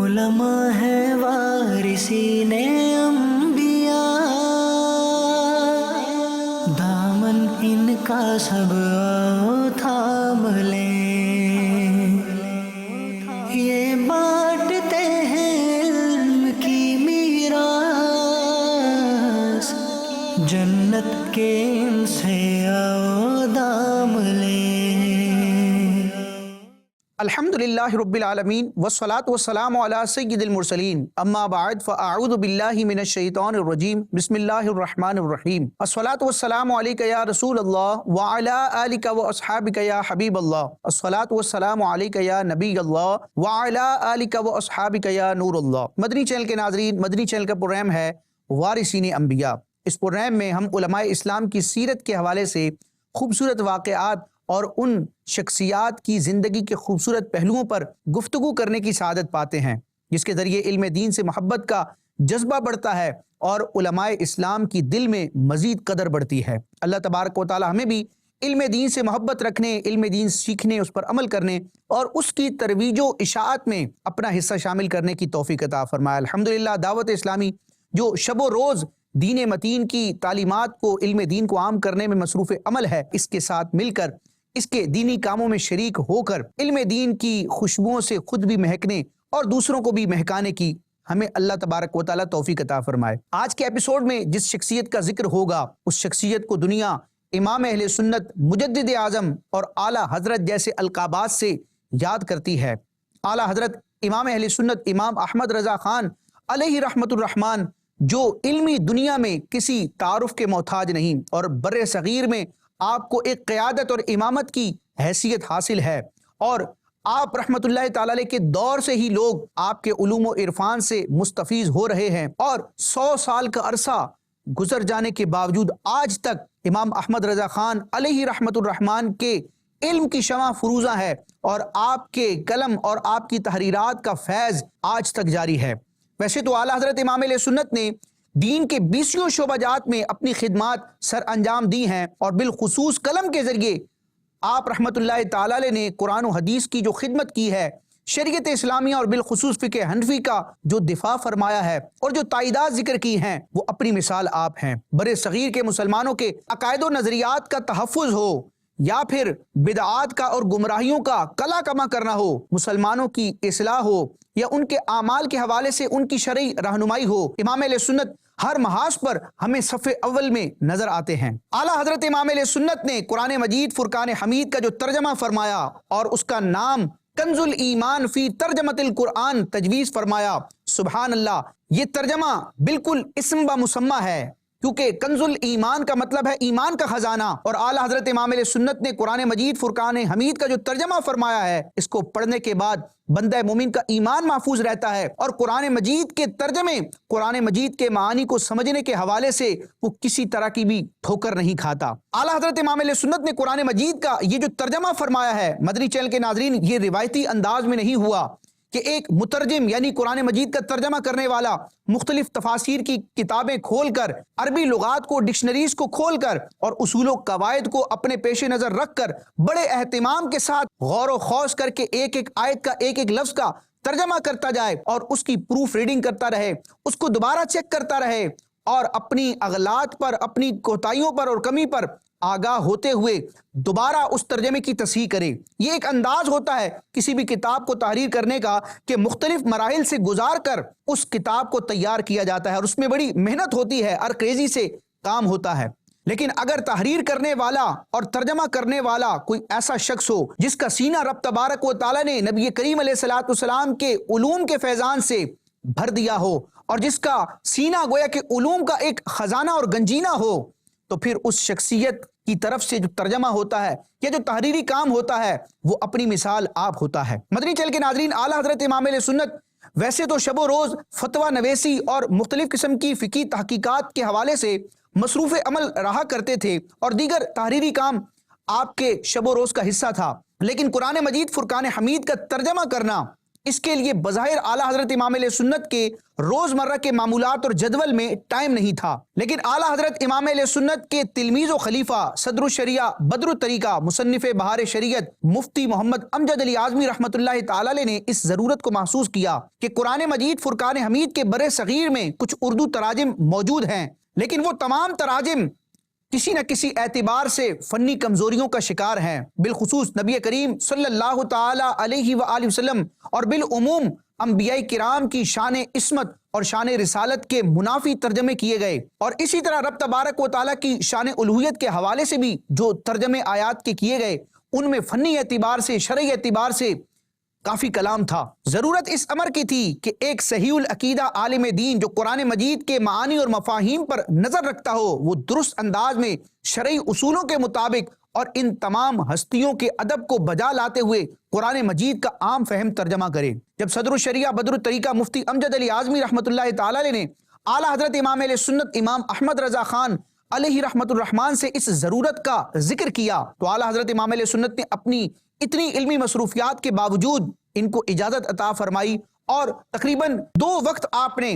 علماء ہے وارثین انبیاء، دامن ان کا سب آؤ تھام لیں، یہ بانٹتے ہیں علم کی میراث، جنت کے ان سے آؤ دام لیں۔ الحمدللہ رب العالمین والصلاة والسلام علی سید المرسلین، اما بعد فاعوذ باللہ من الشیطان الرجیم، بسم اللہ الرحمن الرحیم۔ الصلاة والسلام علیک یا رسول اللہ وعلی آلک واصحابک یا حبیب اللہ، الصلاة والسلام علیک یا نبی اللہ وعلی آلک واصحابک یا نور اللہ۔ مدنی چینل کے ناظرین، مدنی چینل کا پروگرام ہے وارثین انبیاء۔ اس پروگرام میں ہم علماء اسلام کی سیرت کے حوالے سے خوبصورت واقعات اور ان شخصیات کی زندگی کے خوبصورت پہلوؤں پر گفتگو کرنے کی سعادت پاتے ہیں، جس کے ذریعے علم دین سے محبت کا جذبہ بڑھتا ہے اور علماء اسلام کی دل میں مزید قدر بڑھتی ہے۔ اللہ تبارک و تعالی ہمیں بھی علم دین سے محبت رکھنے، علم دین سیکھنے، اس پر عمل کرنے اور اس کی ترویج و اشاعت میں اپنا حصہ شامل کرنے کی توفیق عطا فرمائے۔ الحمدللہ دعوت اسلامی جو شب و روز دین متین کی تعلیمات کو، علم دین کو عام کرنے میں مصروف عمل ہے، اس کے ساتھ مل کر، اس کے دینی کاموں میں شریک ہو کر علم دین کی خوشبوؤں سے خود بھی مہکنے اور دوسروں کو بھی مہکانے کی ہمیں اللہ تبارک و تعالی توفیق عطا فرمائے۔ آج کے ایپیسوڈ میں جس شخصیت کا ذکر ہوگا، اس شخصیت کو دنیا امام اہل سنت، مجدد اعظم اور اعلیٰ حضرت جیسے القابات سے یاد کرتی ہے۔ اعلیٰ حضرت امام اہل سنت امام احمد رضا خان علیہ رحمت الرحمن، جو علمی دنیا میں کسی تعارف کے محتاج نہیں اور بر صغیر میں آپ کو ایک قیادت اور امامت کی حیثیت حاصل ہے، اور آپ رحمت اللہ تعالی علیہ کے دور سے ہی لوگ آپ کے علوم و عرفان سے مستفیض ہو رہے ہیں، اور 100 سال کا عرصہ گزر جانے کے باوجود آج تک امام احمد رضا خان علیہ رحمت الرحمن کے علم کی شمع فروزہ ہے، اور آپ کے قلم اور آپ کی تحریرات کا فیض آج تک جاری ہے۔ ویسے تو اعلیٰ حضرت امام اہل سنت نے دین کے 20 شعبہ جات میں اپنی خدمات سر انجام دی ہیں، اور بالخصوص قلم کے ذریعے آپ رحمت اللہ تعالی علیہ نے قرآن و حدیث کی جو خدمت کی ہے، شریعت اسلامیہ اور بالخصوص فقہ حنفی کا جو دفاع فرمایا ہے اور جو تائیدات ذکر کی ہیں، وہ اپنی مثال آپ ہیں۔ بر صغیر کے مسلمانوں کے عقائد و نظریات کا تحفظ ہو یا پھر بدعات کا اور گمراہیوں کا کلا کما کرنا ہو، مسلمانوں کی اصلاح ہو یا ان کے اعمال کے حوالے سے ان کی شرعی رہنمائی ہو، امام اہل سنت ہر محاذ پر ہمیں صف اول میں نظر آتے ہیں۔ اعلیٰ حضرت امام اہل سنت نے قرآن مجید فرقان حمید کا جو ترجمہ فرمایا اور اس کا نام کنز الایمان فی ترجمۃ القرآن تجویز فرمایا، سبحان اللہ، یہ ترجمہ بالکل اسم بمسمہ ہے، کیونکہ کنز الایمان کا مطلب ہے ایمان کا خزانہ، اور اعلیٰ حضرت امام علیہ سنت نے قرآن مجید فرقان حمید کا جو ترجمہ فرمایا ہے، اس کو پڑھنے کے بعد بندہ مومن کا ایمان محفوظ رہتا ہے، اور قرآن مجید کے ترجمے، قرآن مجید کے معانی کو سمجھنے کے حوالے سے وہ کسی طرح کی بھی ٹھوکر نہیں کھاتا۔ اعلیٰ حضرت امام علیہ سنت نے قرآن مجید کا یہ جو ترجمہ فرمایا ہے، مدنی چینل کے ناظرین، یہ روایتی انداز میں نہیں ہوا کہ ایک مترجم یعنی قرآن مجید کا ترجمہ کرنے والا مختلف تفاسیر کی کتابیں کھول کر، عربی لغات کو، ڈکشنریز کو کھول کر اور اصول و قواعد کو اپنے پیش نظر رکھ کر بڑے اہتمام کے ساتھ غور و خوض کر کے ایک ایک آیت کا، ایک ایک لفظ کا ترجمہ کرتا جائے اور اس کی پروف ریڈنگ کرتا رہے، اس کو دوبارہ چیک کرتا رہے اور اپنی اغلاط پر، اپنی کوتاہیوں پر اور کمی پر آگاہ ہوتے ہوئے دوبارہ اس ترجمے کی تصحیح کرے۔ یہ ایک انداز ہوتا ہے کسی بھی کتاب کو تحریر کرنے کا کہ مختلف مراحل سے گزار کر اس کتاب کو تیار کیا جاتا ہے، اور اس میں بڑی محنت ہوتی ہے، عرقریزی سے کام ہوتا ہے۔ لیکن اگر تحریر کرنے والا اور ترجمہ کرنے والا کوئی ایسا شخص ہو جس کا سینہ رب تبارک و تعالی نے نبی کریم علیہ الصلوۃ والسلام کے علوم کے فیضان سے بھر دیا ہو، اور جس کا سینہ گویا کہ علوم کا ایک خزانہ اور گنجینہ ہو، تو پھر اس شخصیت کی طرف سے جو ترجمہ ہوتا ہے یا جو تحریری کام ہوتا ہے، وہ اپنی مثال آپ ہوتا ہے۔ مدنی چینل کے ناظرین، اعلیٰ حضرت امام علیہ سنت ویسے تو شب و روز فتویٰ نویسی اور مختلف قسم کی فقہی تحقیقات کے حوالے سے مصروف عمل رہا کرتے تھے، اور دیگر تحریری کام آپ کے شب و روز کا حصہ تھا، لیکن قرآن مجید فرقان حمید کا ترجمہ کرنا اس کے لیے بظاہر اعلیٰ حضرت امام علیہ سنت کے روزمرہ کے معمولات اور جدول میں ٹائم نہیں تھا، لیکن اعلیٰ حضرت امام علیہ سنت کے تلمیذ و خلیفہ صدر الشریعہ بدر الطریقہ مصنف بہار شریعت مفتی محمد امجد علی اعظمی رحمۃ اللہ تعالی علیہ نے اس ضرورت کو محسوس کیا کہ قرآن مجید فرقان حمید کے بر صغیر میں کچھ اردو تراجم موجود ہیں، لیکن وہ تمام تراجم کسی نہ کسی اعتبار سے فنی کمزوریوں کا شکار ہیں، بالخصوص نبی کریم صلی اللہ تعالی علیہ وآلہ وسلم اور بالعموم انبیاء کرام کی شان عصمت اور شان رسالت کے منافی ترجمے کیے گئے، اور اسی طرح رب تبارک و تعالیٰ کی شان الوہیت کے حوالے سے بھی جو ترجمے آیات کے کیے گئے ان میں فنی اعتبار سے شرعی اعتبار سے کافی کلام تھا۔ ضرورت اس امر کی تھی کہ ایک صحیح العقیدہ عالم دین جو قرآن مجید کے معانی اور مفاہیم پر نظر رکھتا ہو، وہ درست انداز میں شرعی اصولوں کے مطابق اور ان تمام ہستیوں کے ادب کو بجا لاتے ہوئے قرآن مجید کا عام فہم ترجمہ کرے۔ جب صدر الشریعہ بدر الطریقہ مفتی امجد علی اعظمی رحمۃ اللہ تعالی علیہ نے اعلیٰ حضرت امام علیہ سنت امام احمد رضا خان علیہ رحمۃ الرحمان سے اس ضرورت کا ذکر کیا تو اعلیٰ حضرت امام علیہ سنت نے اپنی اتنی علمی مصروفیات کے باوجود ان کو اجازت عطا فرمائی، اور تقریباً 2 وقت آپ نے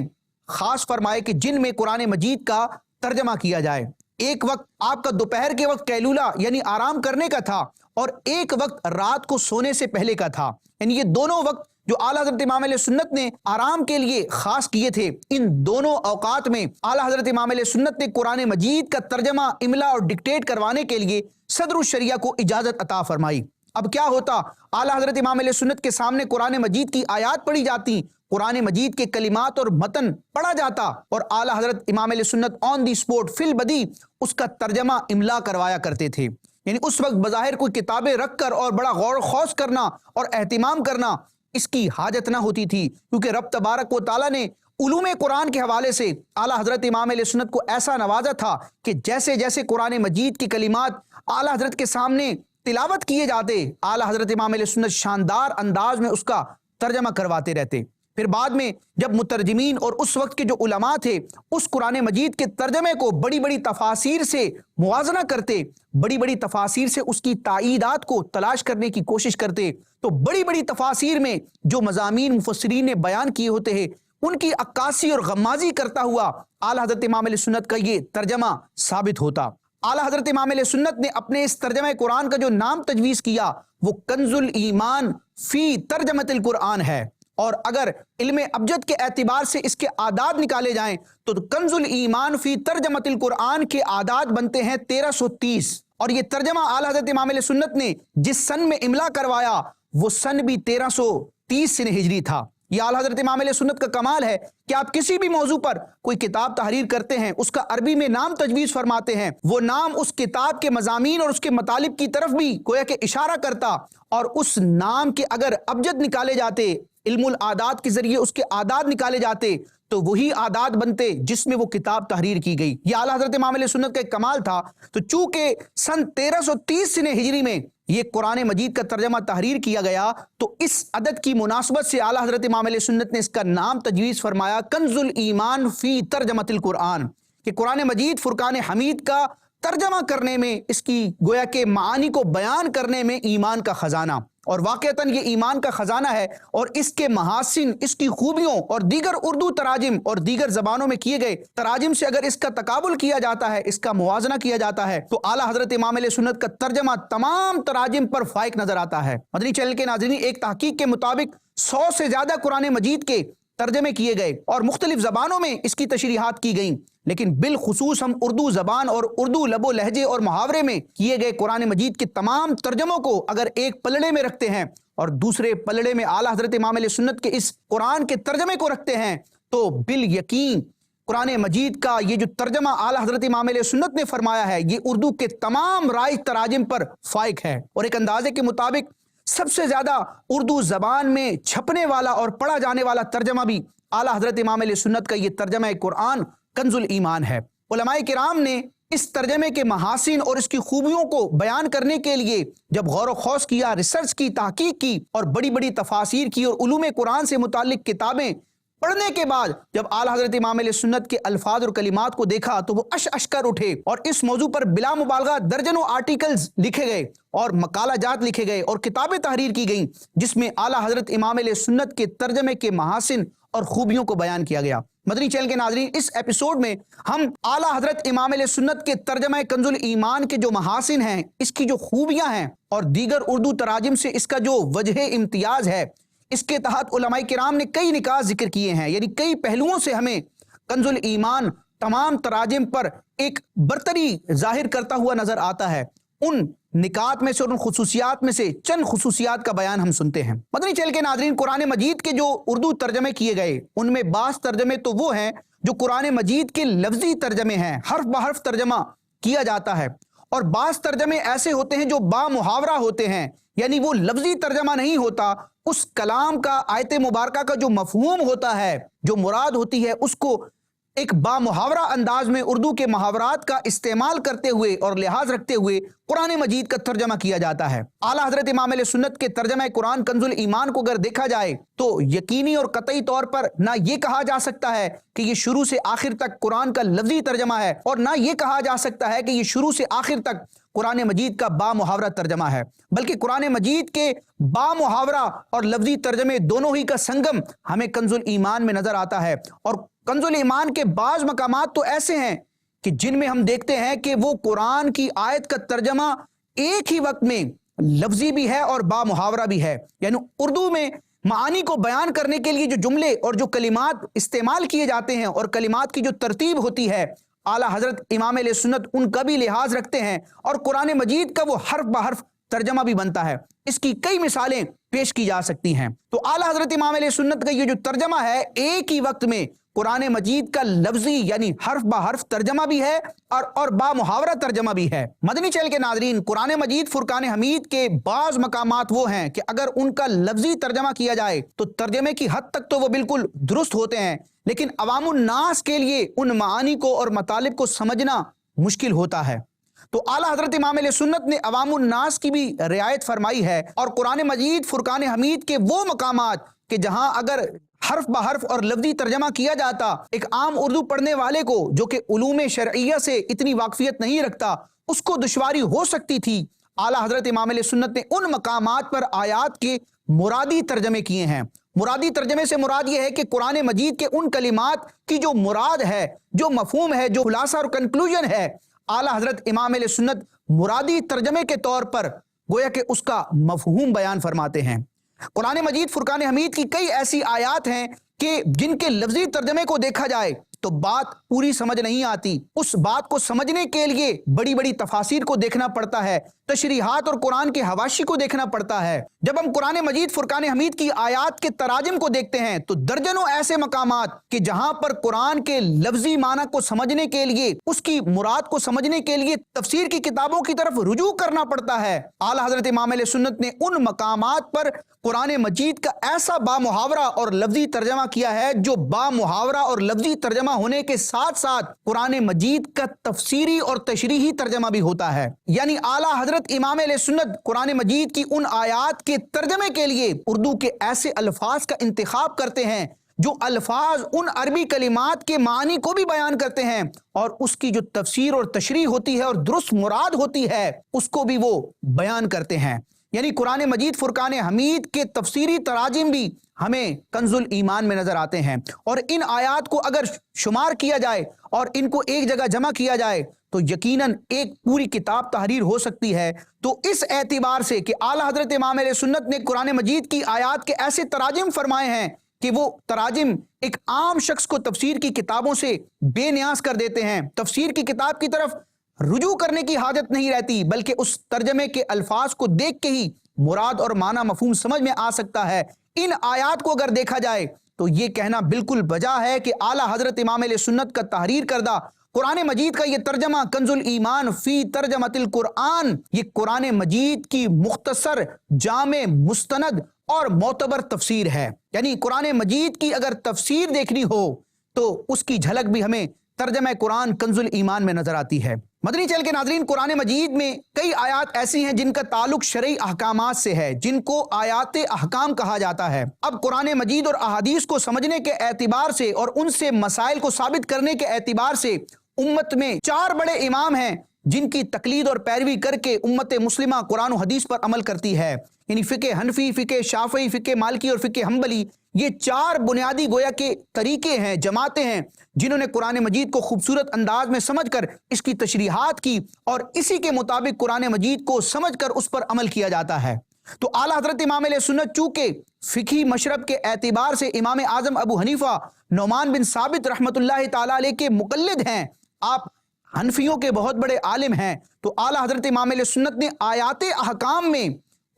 خاص فرمائے کہ جن میں قرآن مجید کا ترجمہ کیا جائے۔ ایک وقت آپ کا دوپہر کے وقت قیلولہ یعنی آرام کرنے کا تھا، اور ایک وقت رات کو سونے سے پہلے کا تھا، یعنی یہ دونوں وقت جو اعلیٰ حضرت امام علیہ سنت نے آرام کے لیے خاص کیے تھے، ان دونوں اوقات میں اعلیٰ حضرت امام علیہ سنت نے قرآن مجید کا ترجمہ املا اور ڈکٹیٹ کروانے کے لیے صدر الشریعہ کو اجازت عطا فرمائی۔ اب کیا ہوتا، اعلیٰ حضرت امام علیہ سنت کے سامنے قرآن مجید کی آیات پڑھی جاتی، قرآن مجید کے کلمات اور متن پڑھا جاتا، اور اعلیٰ حضرت امام علیہ سنت آن دی سپوٹ فی البدی اس کا ترجمہ املا کروایا کرتے تھے۔ یعنی اس وقت بظاہر کوئی کتابیں رکھ کر اور بڑا غور و خوض کرنا اور اہتمام کرنا اس کی حاجت نہ ہوتی تھی، کیونکہ رب تبارک و تعالیٰ نے علوم قرآن کے حوالے سے اعلیٰ حضرت امام علیہ سنت کو ایسا نوازا تھا کہ جیسے جیسے قرآن مجید کی کلمات اعلیٰ حضرت کے سامنے تلاوت کیے جاتے، اعلیٰ حضرت امام علیہ سنت شاندار انداز میں اس کا ترجمہ کرواتے رہتے۔ پھر بعد میں جب مترجمین اور اس وقت کے جو علماء تھے اس قرآن مجید کے ترجمے کو بڑی بڑی تفاسیر سے موازنہ کرتے، بڑی بڑی تفاسیر سے اس کی تائیدات کو تلاش کرنے کی کوشش کرتے، تو بڑی بڑی تفاسیر میں جو مضامین مفسرین نے بیان کیے ہوتے ہیں ان کی عکاسی اور غمازی کرتا ہوا اعلیٰ حضرت امام علیہ سنت کا یہ ترجمہ ثابت ہوتا۔ اعلیٰ حضرت امام علیہ سنت نے اپنے اس ترجمہ قرآن کا جو نام تجویز کیا وہ کنز الایمان فی ترجمۃ القرآن ہے، اور اگر علم ابجد کے اعتبار سے اس کے اعداد نکالے جائیں تو کنز الایمان فی ترجمۃ القرآن کے اعداد بنتے ہیں 1330، اور یہ ترجمہ اعلیٰ حضرت امام علیہ سنت نے جس سن میں املا کروایا وہ سن بھی 1330 سن ہجری تھا۔ یہ اعلیٰ حضرت امام علیہ سنت کا کمال ہے کہ آپ کسی بھی موضوع پر کوئی کتاب تحریر کرتے ہیں، اس کا عربی میں نام تجویز فرماتے ہیں، وہ نام اس کتاب کے مضامین اور اس کے مطالب کی طرف بھی گویا کہ اشارہ کرتا، اور اس نام کے اگر ابجد نکالے جاتے، علم الاعداد کے ذریعے اس کے اعداد نکالے جاتے تو وہی اعداد بنتے جس میں وہ کتاب تحریر کی گئی۔ یہ اعلیٰ حضرت امام علیہ سنت کا ایک کمال تھا۔ تو چونکہ سن 1330 سن ہجری میں یہ قرآن مجید کا ترجمہ تحریر کیا گیا تو اس عدد کی مناسبت سے اعلیٰ حضرت امام علیہ سنت نے اس کا نام تجویز فرمایا کنز الایمان فی ترجمۃ القرآن، کہ قرآن مجید فرقان حمید کا ترجمہ کرنے میں، اس کی گویا کہ معانی کو بیان کرنے میں ایمان کا خزانہ، اور واقعتاً یہ ایمان کا خزانہ ہے، اور اس کے محاسن، اس کی خوبیوں اور دیگر اردو تراجم اور دیگر زبانوں میں کیے گئے تراجم سے اگر اس کا تقابل کیا جاتا ہے، اس کا موازنہ کیا جاتا ہے تو اعلیٰ حضرت امام علیہ سنت کا ترجمہ تمام تراجم پر فائق نظر آتا ہے۔ مدنی چینل کے ناظرین، ایک تحقیق کے مطابق 100 سے زیادہ قرآن مجید کے ترجمے کیے گئے اور مختلف زبانوں میں اس کی تشریحات کی گئیں، لیکن بالخصوص ہم اردو زبان اور اردو لب و لہجے اور محاورے میں کیے گئے قرآن مجید کے تمام ترجموں کو اگر ایک پلڑے میں رکھتے ہیں اور دوسرے پلڑے میں اعلیٰ حضرت امام علیہ سنت کے اس قرآن کے ترجمے کو رکھتے ہیں تو بالیقین قرآن مجید کا یہ جو ترجمہ اعلیٰ حضرت امام علیہ سنت نے فرمایا ہے یہ اردو کے تمام رائج تراجم پر فائق ہے، اور ایک اندازے کے مطابق سب سے زیادہ اردو زبان میں چھپنے والا اور پڑھا جانے والا ترجمہ بھی اعلیٰ حضرت امام علیہ سنت کا یہ ترجمہ قرآن کنز الایمان ہے۔ علماء کرام نے اس ترجمے کے محاسن اور اس کی خوبیوں کو بیان کرنے کے لیے جب غور و خوض کیا، ریسرچ کی، تحقیق کی اور بڑی بڑی تفاسیر کی اور علوم قرآن سے متعلق کتابیں پڑھنے کے بعد جب اعلیٰ حضرت امام علیہ سنت کے الفاظ اور کلمات کو دیکھا تو وہ اش کر اٹھے، اور اس موضوع پر بلا مبالغہ درجنوں آرٹیکلز لکھے گئے اور مقالہ جات لکھے گئے اور کتابیں تحریر کی گئیں، جس میں اعلیٰ حضرت امام علیہ سنت کے ترجمے کے محاسن اور خوبیوں کو بیان کیا گیا۔ مدنی چینل کے ناظرین، اس ایپیسوڈ میں ہم اعلیٰ حضرت امام علیہ سنت کے ترجمہ کنز الایمان کے جو محاسن ہیں، اس کی جو خوبیاں ہیں، اور دیگر اردو تراجم سے اس کا جو وجہ امتیاز ہے، اس کے تحت علماء کرام نے کئی نکات ذکر کیے ہیں، یعنی کئی پہلوؤں سے ہمیں کنز الایمان تمام تراجم پر ایک برتری ظاہر کرتا ہوا نظر آتا ہے۔ ان نکات میں سے اور ان خصوصیات میں سے چند خصوصیات کا بیان ہم سنتے ہیں۔ مدنی چینل کے ناظرین، قرآن مجید کے جو اردو ترجمے کیے گئے، ان میں بعض ترجمے تو وہ ہیں جو قرآن مجید کے لفظی ترجمے ہیں، حرف بحرف ترجمہ کیا جاتا ہے، اور بعض ترجمے ایسے ہوتے ہیں جو با محاورہ ہوتے ہیں، یعنی وہ لفظی ترجمہ نہیں ہوتا، اس کلام کا، آیت مبارکہ کا جو مفہوم ہوتا ہے، جو مراد ہوتی ہے، اس کو ایک با محاورہ انداز میں اردو کے محاورات کا استعمال کرتے ہوئے اور لحاظ رکھتے ہوئے قرآن مجید کا ترجمہ کیا جاتا ہے۔ اعلیٰ حضرت امام علیہ سنت کے ترجمہ قرآن کنز الایمان کو اگر دیکھا جائے تو یقینی اور قطعی طور پر نہ یہ کہا جا سکتا ہے کہ یہ شروع سے آخر تک قرآن کا لفظی ترجمہ ہے، اور نہ یہ کہا جا سکتا ہے کہ یہ شروع سے آخر تک قرآن مجید کا با محاورہ ترجمہ ہے، بلکہ قرآن مجید کے با محاورہ اور لفظی ترجمے دونوں ہی کا سنگم ہمیں کنز الایمان میں نظر آتا ہے۔ اور کنز الایمان کے بعض مقامات تو ایسے ہیں کہ جن میں ہم دیکھتے ہیں کہ وہ قرآن کی آیت کا ترجمہ ایک ہی وقت میں لفظی بھی ہے اور با محاورہ بھی ہے، یعنی اردو میں معانی کو بیان کرنے کے لیے جو جملے اور جو کلمات استعمال کیے جاتے ہیں اور کلمات کی جو ترتیب ہوتی ہے، اعلیٰ حضرت امام علیہ سنت ان کا بھی لحاظ رکھتے ہیں، اور قرآن مجید کا وہ حرف بحرف ترجمہ بھی بنتا ہے۔ اس کی کئی مثالیں پیش کی جا سکتی ہیں۔ تو اعلیٰ حضرت امام علیہ سنت کا یہ جو ترجمہ ہے، ایک ہی وقت میں قرآن مجید کا لفظی یعنی حرف بحرف ترجمہ بھی ہے اور با محاورہ ترجمہ بھی ہے۔ مدنی چینل کے ناظرین، قرآن مجید فرقان حمید کے بعض مقامات وہ ہیں کہ اگر ان کا لفظی ترجمہ کیا جائے تو ترجمے کی حد تک تو وہ بالکل درست ہوتے ہیں، لیکن عوام الناس کے لیے ان معانی کو اور مطالب کو سمجھنا مشکل ہوتا ہے۔ تو اعلیٰ حضرت امام علیہ سنت نے عوام الناس کی بھی رعایت فرمائی ہے، اور قرآن مجید فرقان حمید کے وہ مقامات کہ جہاں اگر حرف بحرف اور لفظی ترجمہ کیا جاتا، ایک عام اردو پڑھنے والے کو جو کہ علوم شرعیہ سے اتنی واقفیت نہیں رکھتا، اس کو دشواری ہو سکتی تھی، اعلیٰ حضرت امام علیہ سنت نے ان مقامات پر آیات کے مرادی ترجمے کیے ہیں۔ مرادی ترجمے سے مراد یہ ہے کہ قرآن مجید کے ان کلمات کی جو مراد ہے، جو مفہوم ہے، جو خلاصہ اور کنکلوژن ہے، اعلیٰ حضرت امام علیہ سنت مرادی ترجمے کے طور پر گویا کہ اس کا مفہوم بیان فرماتے ہیں۔ قرآن مجید فرقان حمید کی کئی ایسی آیات ہیں کہ جن کے لفظی ترجمے کو دیکھا جائے تو بات پوری سمجھ نہیں آتی، اس بات کو سمجھنے کے لیے بڑی بڑی تفاسیر کو دیکھنا پڑتا ہے، تشریحات اور قرآن کے حواشی کو دیکھنا پڑتا ہے۔ جب ہم قرآن مجید فرقان حمید کی آیات کے تراجم کو دیکھتے ہیں تو درجنوں ایسے مقامات کہ جہاں پر قرآن کے لفظی معنی کو سمجھنے کے لیے، اس کی مراد کو سمجھنے کے لیے تفسیر کی کتابوں کی طرف رجوع کرنا پڑتا ہے۔ اعلیٰ حضرت امام علیہ سنت نے ان مقامات پر قرآن مجید کا ایسا با محاورہ اور لفظی ترجمہ کیا ہے جو با محاورہ اور لفظی ترجمہ ہونے کے ساتھ ساتھ قرآن مجید کا تفسیری اور تشریحی ترجمہ بھی ہوتا ہے، یعنی اعلیٰ حضرت امام علیہ سنت قرآن مجید کی ان آیات کے ترجمے کے لیے اردو کے ایسے الفاظ کا انتخاب کرتے ہیں جو الفاظ ان عربی کلمات کے معنی کو بھی بیان کرتے ہیں، اور اس کی جو تفسیر اور تشریح ہوتی ہے اور درست مراد ہوتی ہے اس کو بھی وہ بیان کرتے ہیں۔ یعنی قرآن مجید فرقان حمید کے تفسیری تراجم بھی ہمیں کنز الایمان میں نظر آتے ہیں، اور ان آیات کو اگر شمار کیا جائے اور ان کو ایک جگہ جمع کیا جائے تو یقیناً ایک پوری کتاب تحریر ہو سکتی ہے۔ تو اس اعتبار سے کہ اعلیٰ حضرت امام علیہ سنت نے قرآن مجید کی آیات کے ایسے تراجم فرمائے ہیں کہ وہ تراجم ایک عام شخص کو تفسیر کی کتابوں سے بے نیاز کر دیتے ہیں، تفسیر کی کتاب کی طرف رجوع کرنے کی حاجت نہیں رہتی، بلکہ اس ترجمے کے الفاظ کو دیکھ کے ہی مراد اور معنی مفہوم سمجھ میں آ سکتا ہے۔ ان آیات کو اگر دیکھا جائے تو یہ کہنا بالکل بجا ہے کہ اعلیٰ حضرت امام علیہ سنت کا تحریر کردہ قرآن مجید کا یہ ترجمہ کنز الایمان فی ترجمۃ القرآن، یہ قرآن مجید کی مختصر، جامع، مستند اور معتبر تفسیر ہے۔ یعنی قرآن مجید کی اگر تفسیر دیکھنی ہو تو اس کی جھلک بھی ہمیں ترجمہ قرآن کنز الایمان میں نظر آتی ہے۔ مدنی چینل کے ناظرین، قرآن مجید میں کئی آیات ایسی ہیں جن کا تعلق شرعی احکامات سے ہے، جن کو آیات احکام کہا جاتا ہے۔ اب قرآن مجید اور احادیث کو سمجھنے کے اعتبار سے اور ان سے مسائل کو ثابت کرنے کے اعتبار سے امت میں 4 بڑے امام ہیں جن کی تقلید اور پیروی کر کے امت مسلمہ قرآن و حدیث پر عمل کرتی ہے، یعنی فقہ حنفی، فقہ شافعی، فقہ مالکی اور فقہ حنبلی۔ یہ 4 بنیادی گویا کے طریقے ہیں، جماعتیں ہیں جنہوں نے قرآن مجید کو خوبصورت انداز میں سمجھ کر اس کی تشریحات کی اور اسی کے مطابق قرآن مجید کو سمجھ کر اس پر عمل کیا جاتا ہے۔ تو اعلیٰ حضرت امام علیہ سنت چونکہ فقہی مشرب کے اعتبار سے امام اعظم ابو حنیفہ نعمان بن ثابت رحمۃ اللہ تعالیٰ علیہ کے مقلد ہیں، آپ حنفیوں کے بہت بڑے عالم ہیں، تو اعلیٰ حضرت امام علیہ سنت نے آیات احکام میں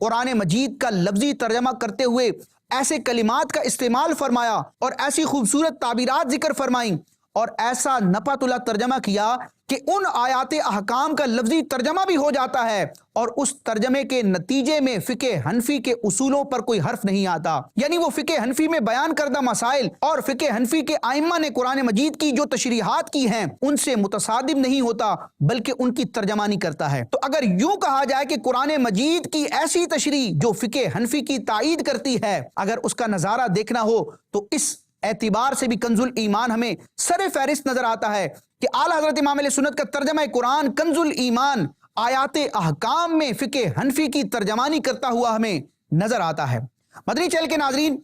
قرآن مجید کا لفظی ترجمہ کرتے ہوئے ایسے کلمات کا استعمال فرمایا اور ایسی خوبصورت تعبیرات ذکر فرمائیں اور ایسا نپا تلا ترجمہ کیا کہ ان آیات احکام کا لفظی ترجمہ بھی ہو جاتا ہے اور اس ترجمے کے نتیجے میں فقہ حنفی کے اصولوں پر کوئی حرف نہیں آتا، یعنی وہ فقہ حنفی میں بیان کردہ مسائل اور فقہ حنفی کے ائمہ نے قرآن مجید کی جو تشریحات کی ہیں ان سے متصادم نہیں ہوتا بلکہ ان کی ترجمانی کرتا ہے۔ تو اگر یوں کہا جائے کہ قرآن مجید کی ایسی تشریح جو فقہ حنفی کی تائید کرتی ہے، اگر اس کا نظارہ دیکھنا ہو تو اس اعتبار سے بھی کنز الایمان ہمیں سر فہرست نظر آتا ہے کہ اعلیٰ حضرت امام علیہ سنت کا ترجمہ قرآن کنز الایمان آیات احکام میں فقہ حنفی کی ترجمانی کرتا ہوا ہمیں نظر آتا ہے۔ مدنی چینل کے ناظرین،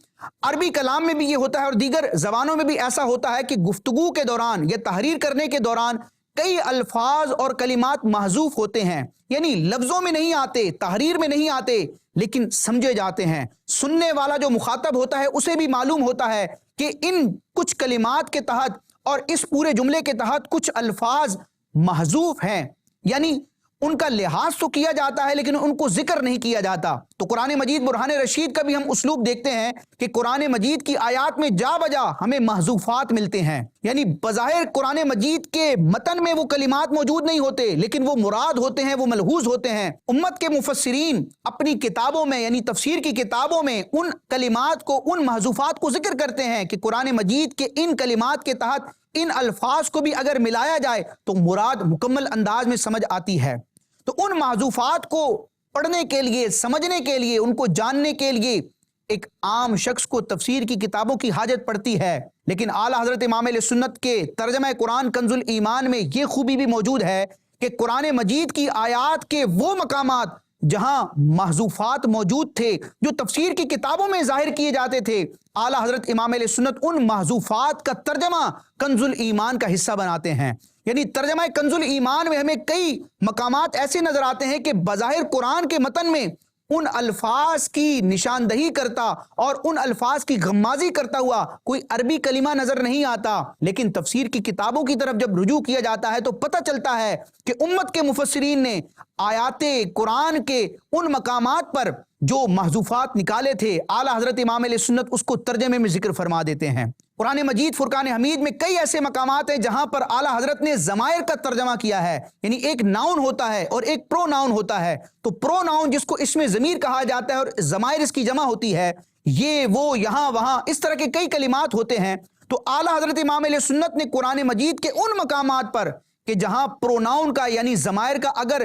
عربی کلام میں بھی یہ ہوتا ہے اور دیگر زبانوں میں بھی ایسا ہوتا ہے کہ گفتگو کے دوران یا تحریر کرنے کے دوران کئی الفاظ اور کلمات محذوف ہوتے ہیں، یعنی لفظوں میں نہیں آتے، تحریر میں نہیں آتے، لیکن سمجھے جاتے ہیں۔ سننے والا جو مخاطب ہوتا ہے اسے بھی معلوم ہوتا ہے کہ ان کچھ کلمات کے تحت اور اس پورے جملے کے تحت کچھ الفاظ محذوف ہیں، یعنی ان کا لحاظ تو کیا جاتا ہے لیکن ان کو ذکر نہیں کیا جاتا۔ تو قرآن مجید برہان رشید کا بھی ہم اسلوب دیکھتے ہیں کہ قرآن مجید کی آیات میں جا بجا ہمیں محذوفات ملتے ہیں، یعنی بظاہر قرآن مجید کے متن میں وہ کلمات موجود نہیں ہوتے لیکن وہ مراد ہوتے ہیں، وہ ملحوظ ہوتے ہیں۔ امت کے مفسرین اپنی کتابوں میں یعنی تفسیر کی کتابوں میں ان کلمات کو، ان محذوفات کو ذکر کرتے ہیں کہ قرآن مجید کے ان کلمات کے تحت ان الفاظ کو بھی اگر ملایا جائے تو مراد مکمل انداز میں سمجھ آتی ہے۔ تو ان محذوفات کو پڑھنے کے لیے، سمجھنے کے لیے، ان کو جاننے کے لیے ایک عام شخص کو تفسیر کی کتابوں کی حاجت پڑتی ہے، لیکن اعلیٰ حضرت امام علیہ سنت کے ترجمہ قرآن کنز الایمان میں یہ خوبی بھی موجود ہے کہ قرآن مجید کی آیات کے وہ مقامات جہاں محذوفات موجود تھے جو تفسیر کی کتابوں میں ظاہر کیے جاتے تھے، اعلیٰ حضرت امام علیہ سنت ان محذوفات کا ترجمہ کنز الایمان کا حصہ بناتے ہیں۔ یعنی ترجمہ کنز الایمان میں ہمیں کئی مقامات ایسے نظر آتے ہیں کہ بظاہر قرآن کے متن میں ان الفاظ کی نشاندہی کرتا اور ان الفاظ کی غمازی کرتا ہوا کوئی عربی کلمہ نظر نہیں آتا، لیکن تفسیر کی کتابوں کی طرف جب رجوع کیا جاتا ہے تو پتہ چلتا ہے کہ امت کے مفسرین نے آیات قرآن کے ان مقامات پر جو محذوفات نکالے تھے، اعلیٰ حضرت امام علیہ سنت اس کو ترجمے میں ذکر فرما دیتے ہیں۔ قرآن مجید فرقان حمید میں کئی ایسے مقامات ہیں جہاں پر اعلیٰ حضرت نے ضمائر کا ترجمہ کیا ہے، یعنی ایک ناؤن ہوتا ہے اور ایک پرو ناؤن ہوتا ہے، تو پرو ناؤن جس کو اس میں ضمیر کہا جاتا ہے اور ضمائر اس کی جمع ہوتی ہے، یہ وہ یہاں وہاں اس طرح کے کئی کلمات ہوتے ہیں۔ تو اعلیٰ حضرت امام علیہ سنت نے قرآن مجید کے ان مقامات پر کہ جہاں پرو ناؤن کا یعنی ضمائر کا اگر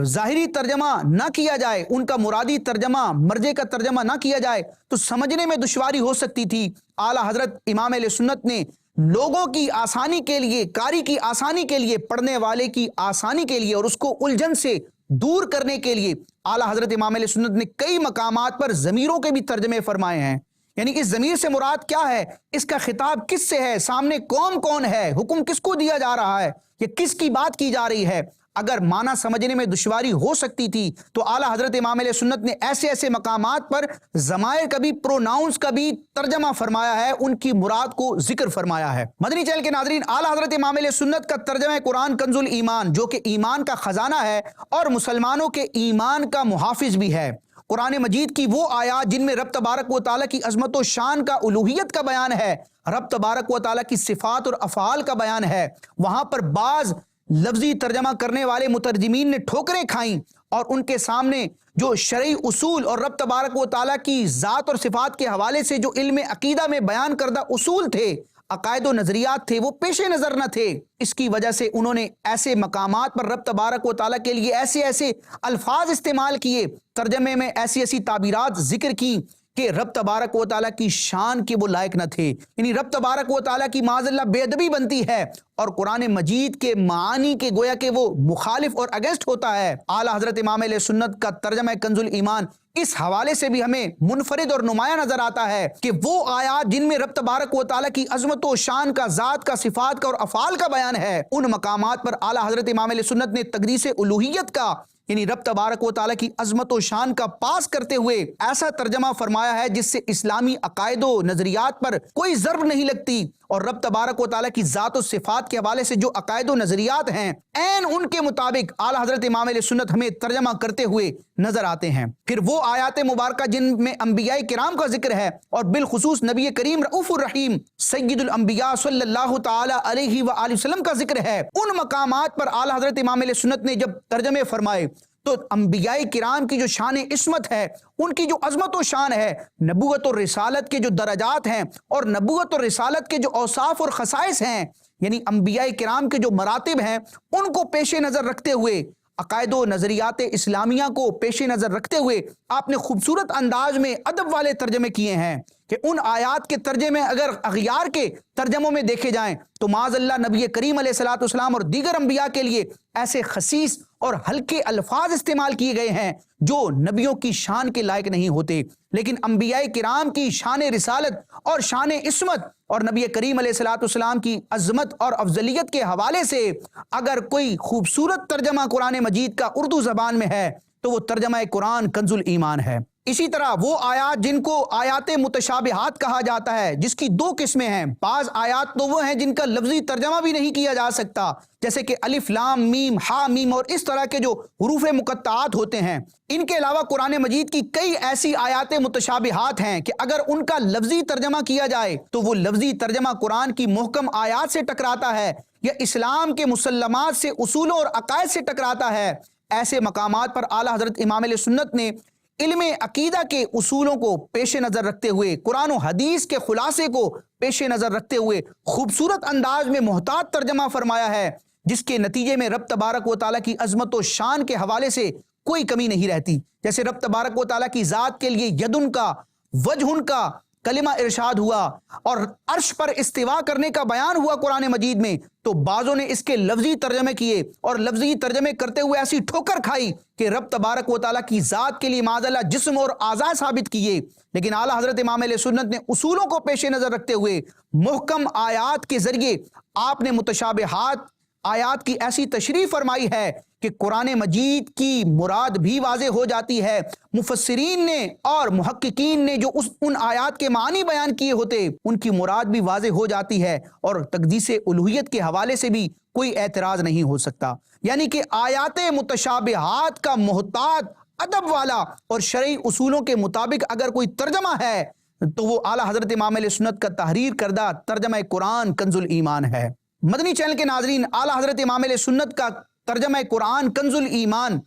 ظاہری ترجمہ نہ کیا جائے، ان کا مرادی ترجمہ، مرجع کا ترجمہ نہ کیا جائے تو سمجھنے میں دشواری ہو سکتی تھی، اعلیٰ حضرت امام علیہ سنت نے لوگوں کی آسانی کے لیے، قاری کی آسانی کے لیے، پڑھنے والے کی آسانی کے لیے اور اس کو الجھن سے دور کرنے کے لیے اعلیٰ حضرت امام علیہ سنت نے کئی مقامات پر ضمیروں کے بھی ترجمے فرمائے ہیں۔ یعنی اس ضمیر سے مراد کیا ہے، اس کا خطاب کس سے ہے، سامنے قوم کون ہے، حکم کس کو دیا جا رہا ہے، یا کس کی بات کی جا رہی ہے، اگر معنی سمجھنے میں دشواری ہو سکتی تھی تو اعلیٰ حضرت امام علیہ سنت نے ایسے ایسے مقامات پر ضمائر کا بھی، پروناؤنس کا بھی ترجمہ فرمایا ہے، ان کی مراد کو ذکر فرمایا ہے۔ مدنی چینل کے ناظرین، اعلیٰ حضرت امام علیہ سنت کا ترجمہ قرآن کنز الایمان جو کہ ایمان کا خزانہ ہے اور مسلمانوں کے ایمان کا محافظ بھی ہے۔ قرآن مجید کی وہ آیات جن میں رب تبارک و تعالیٰ کی عظمت و شان کا، الوہیت کا بیان ہے، رب تبارک و تعالیٰ کی صفات اور افعال کا بیان ہے، وہاں پر بعض لفظی ترجمہ کرنے والے مترجمین نے ٹھوکریں کھائیں اور ان کے سامنے جو شرعی اصول اور رب تبارک و تعالیٰ کی ذات اور صفات کے حوالے سے جو علم عقیدہ میں بیان کردہ اصول تھے، عقائد و نظریات تھے وہ پیش نظر نہ تھے، اس کی وجہ سے انہوں نے ایسے مقامات پر رب تبارک و تعالیٰ کے لیے ایسے ایسے الفاظ استعمال کیے، ترجمے میں ایسی ایسی تعبیرات ذکر کی کہ رب تبارک و تعالیٰ کی شان کے وہ لائق نہ تھے، یعنی رب تبارک و تعالیٰ کی معاذ اللہ بے ادبی بنتی ہے اور قرآن مجید کے معانی کے گویا کہ وہ مخالف اور اگینسٹ ہوتا ہے۔ اعلیٰ حضرت امام علیہ سنت کا ترجمہ کنز الایمان اس حوالے سے بھی ہمیں منفرد اور نمایاں نظر آتا ہے کہ وہ آیات جن میں رب تبارک و تعالیٰ کی عظمت و شان کا، ذات کا، صفات کا اور افعال کا بیان ہے، ان مقامات پر اعلیٰ حضرت امام علیہ سنت نے تقدیس الوہیت کا، یعنی رب تبارک و تعالیٰ کی عظمت و شان کا پاس کرتے ہوئے ایسا ترجمہ فرمایا ہے جس سے اسلامی عقائد و نظریات پر کوئی ضرب نہیں لگتی، اور رب تبارک و تعالیٰ کی ذات و صفات کے حوالے سے جو عقائد و نظریات ہیں عین ان کے مطابق اعلیٰ حضرت امام علیہ سنت ہمیں ترجمہ کرتے ہوئے نظر آتے ہیں۔ پھر وہ آیات مبارکہ جن میں انبیاء کرام کا ذکر ہے اور بالخصوص نبی کریم رؤوف الرحیم سید الانبیاء صلی اللہ تعالی علیہ وآلہ وسلم کا ذکر ہے، ان مقامات پر اعلیٰ حضرت امام علیہ سنت نے جب ترجمے فرمائے تو انبیاء کرام کی جو شان عصمت ہے، ان کی جو عظمت و شان ہے، نبوت اور رسالت کے جو درجات ہیں اور نبوت اور رسالت کے جو اوصاف اور خصائص ہیں، یعنی انبیاء کرام کے جو مراتب ہیں ان کو پیش نظر رکھتے ہوئے، عقائد و نظریات اسلامیہ کو پیش نظر رکھتے ہوئے آپ نے خوبصورت انداز میں ادب والے ترجمے کیے ہیں کہ ان آیات کے ترجمے اگر اغیار کے ترجموں میں دیکھے جائیں تو معاذ اللہ نبی کریم علیہ الصلوۃ والسلام اور دیگر انبیاء کے لیے ایسے خسیس اور ہلکے الفاظ استعمال کیے گئے ہیں جو نبیوں کی شان کے لائق نہیں ہوتے، لیکن انبیاء کرام کی شان رسالت اور شان عصمت اور نبی کریم علیہ الصلوۃ والسلام کی عظمت اور افضلیت کے حوالے سے اگر کوئی خوبصورت ترجمہ قرآن مجید کا اردو زبان میں ہے تو وہ ترجمہ قرآن کنز الایمان ہے۔ اسی طرح وہ آیات جن کو آیات متشابہات کہا جاتا ہے، جس کی دو قسمیں ہیں، بعض آیات تو وہ ہیں جن کا لفظی ترجمہ بھی نہیں کیا جا سکتا، جیسے کہ الف لام میم ہا میم اور اس طرح کے جو حروف مقطعات ہوتے ہیں۔ ان کے علاوہ قرآن مجید کی کئی ایسی آیات متشابہات ہیں کہ اگر ان کا لفظی ترجمہ کیا جائے تو وہ لفظی ترجمہ قرآن کی محکم آیات سے ٹکراتا ہے یا اسلام کے مسلمات سے، اصولوں اور عقائد سے ٹکراتا ہے۔ ایسے مقامات پر اعلیٰ حضرت امام علیہ سنت نے علم عقیدہ کے اصولوں کو پیش نظر رکھتے ہوئے، قرآن و حدیث کے خلاصے کو پیش نظر رکھتے ہوئے خوبصورت انداز میں محتاط ترجمہ فرمایا ہے، جس کے نتیجے میں رب تبارک و تعالیٰ کی عظمت و شان کے حوالے سے کوئی کمی نہیں رہتی۔ جیسے رب تبارک و تعالیٰ کی ذات کے لیے یدن کا، وجہن کا کلمہ ارشاد ہوا اور عرش پر استوا کرنے کا بیان ہوا قرآن مجید میں، تو بعضوں نے اس کے لفظی ترجمے کیے اور لفظی ترجمے کرتے ہوئے ایسی ٹھوکر کھائی کہ رب تبارک و تعالیٰ کی ذات کے لیے معاذ اللہ جسم اور اعضاء ثابت کیے، لیکن اعلیٰ حضرت امام علیہ سنت نے اصولوں کو پیش نظر رکھتے ہوئے محکم آیات کے ذریعے آپ نے متشابہات آیات کی ایسی تشریح فرمائی ہے کہ قرآن مجید کی مراد بھی واضح ہو جاتی ہے۔ مفسرین نے اور محققین نے جو ان آیات کے معنی بیان کیے ہوتے ان کی مراد بھی واضح ہو جاتی ہے، اور تقدیس الوہیت کے حوالے سے بھی کوئی اعتراض نہیں ہو سکتا۔ یعنی کہ آیات متشابہات کا محتاط ادب والا اور شرعی اصولوں کے مطابق اگر کوئی ترجمہ ہے تو وہ اعلیٰ حضرت امام علیہ سنت کا تحریر کردہ ترجمہ قرآن کنز الایمان ہے۔ مدنی چینل کے ناظرین، اعلیٰ حضرت امام علیہ سنت کا ترجمہ قرآن کنز الایمان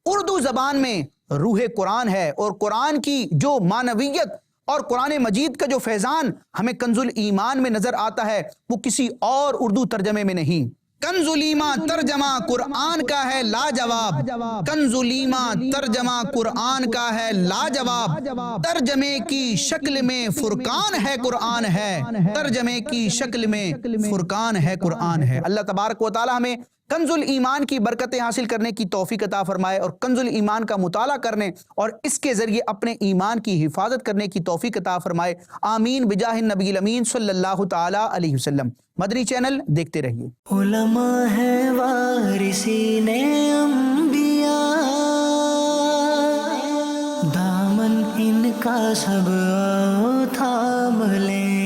اردو زبان میں روح قرآن ہے، اور قرآن کی جو معنویت اور قرآن مجید کا جو فیضان ہمیں کنز الایمان میں نظر آتا ہے وہ کسی اور اردو ترجمے میں نہیں۔ کنز الایمان ترجمہ قرآن کا ہے لاجواب، کنز الایمان ترجمہ قرآن کا ہے لاجواب، ترجمے کی شکل میں فرقان ہے قرآن ہے، ترجمے کی شکل میں فرقان ہے قرآن ہے۔ اللہ تبارک و تعالی ہمیں کنز الایمان کی برکتیں حاصل کرنے کی توفیق عطا فرمائے اور کنز الایمان کا مطالعہ کرنے اور اس کے ذریعے اپنے ایمان کی حفاظت کرنے کی توفیق عطا فرمائے، آمین بجاہ النبی الامین صلی اللہ تعالی علیہ وسلم۔ مدنی چینل دیکھتے رہیے۔ علماء ہے وارثین انبیاء، دامن ان کا سب آؤ تھام لیں۔